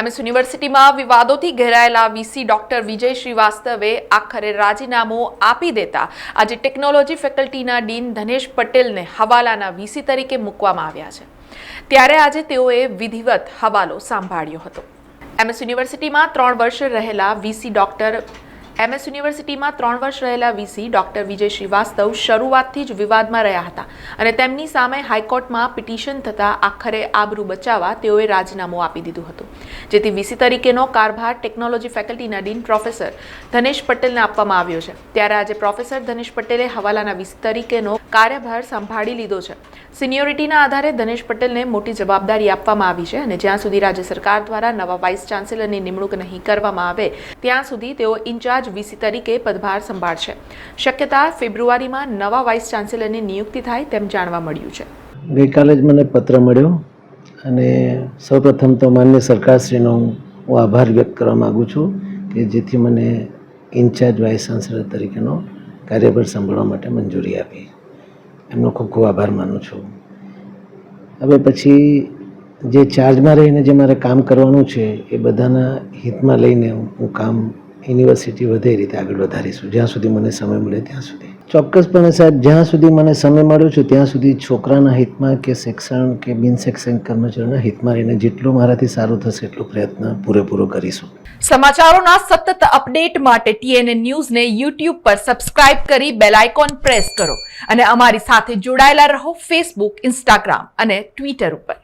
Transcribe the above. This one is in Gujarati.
એમએસ યુનિવર્સિટીમાં વિવાદોથી ઘેરાયેલા વીસી ડોક્ટર વિજય શ્રીવાસ્તવે આખરે રાજીનામું આપી દેતા આજે ટેકનોલોજી ફેકલ્ટીના ડીન ધનેશ પટેલને હવાલાના વીસી તરીકે મૂકવામાં આવ્યા છે. ત્યારે આજે તેઓએ વિધિવત હવાલો સંભાળ્યો હતો. એમએસ યુનિવર્સિટીમાં 3 વર્ષ રહેલા વીસી ડોક્ટર વિજય શ્રીવાસ્તવ શરૂઆતથી જ વિવાદમાં રહ્યા હતા અને તેમની સામે હાઈકોર્ટમાં પિટિશન થતાં આખરે આબરૂ બચાવવા તેઓએ રાજીનામું આપી દીધું હતું, જેથી વીસી તરીકેનો કારભાર ટેકનોલોજી ફેકલ્ટીના ડીન પ્રોફેસર ધનેશ પટેલને આપવામાં આવ્યો છે. ત્યારે આજે પ્રોફેસર ધનેશ પટેલે હવાલાના વીસી તરીકેનો કાર્યભાર સંભાળી લીધો છે. સિનિયોરિટીના આધારે ધનેશ પટેલને મોટી જવાબદારી આપવામાં આવી છે અને જ્યાં સુધી રાજ્ય સરકાર દ્વારા નવા વાઇસ ચાન્સેલરની નિમણૂક નહીં કરવામાં આવે ત્યાં સુધી તેઓ ઇન્ચાર્જ વીસી તરીકે પદભાર સંભાળશે. શક્યતા ફેબ્રુઆરીમાં નવા વાઇસ ચાન્સેલરની નિયુક્તિ થાય તેમ જાણવા મળ્યું છે. ગઈકાલે જ મને પત્ર મળ્યો અને સૌપ્રથમ તો માન્ય સરકારશ્રીનો હું આભાર વ્યક્ત કરવા માગું છું કે જેથી મને ઇન્ચાર્જ વાઇસ ચાન્સેલર તરીકેનો કાર્યભાર સંભાળવા માટે મંજૂરી આપી. એમનો ખૂબ ખૂબ આભાર માનું છું. હવે પછી જે ચાર્જમાં રહીને જે મારે કામ કરવાનું છે એ બધાના હિતમાં લઈને હું કામ યુનિવર્સિટી વધે એ રીતે આગળ વધારીશું, જ્યાં સુધી મને સમય મળે ત્યાં સુધી. ચોક્કસપણે સાહેબ, જ્યાં સુધી મને સમય મળ્યો છે ત્યાં સુધી છોકરાના હિતમાં કે શિક્ષણ કે બિન શૈક્ષણિક કર્મચારીઓના હિતમાં રહીને જેટલું મારાથી સારું થશે એટલો પ્રયત્ન પૂરેપૂરો કરીશું. સમાચારોના સતત અપડેટ માટે TNN ન્યૂઝને YouTube પર સબસ્ક્રાઇબ કરી બેલ આઇકોન પ્રેસ કરો અને અમારી સાથે જોડાયેલા રહો Facebook, Instagram અને Twitter ઉપર.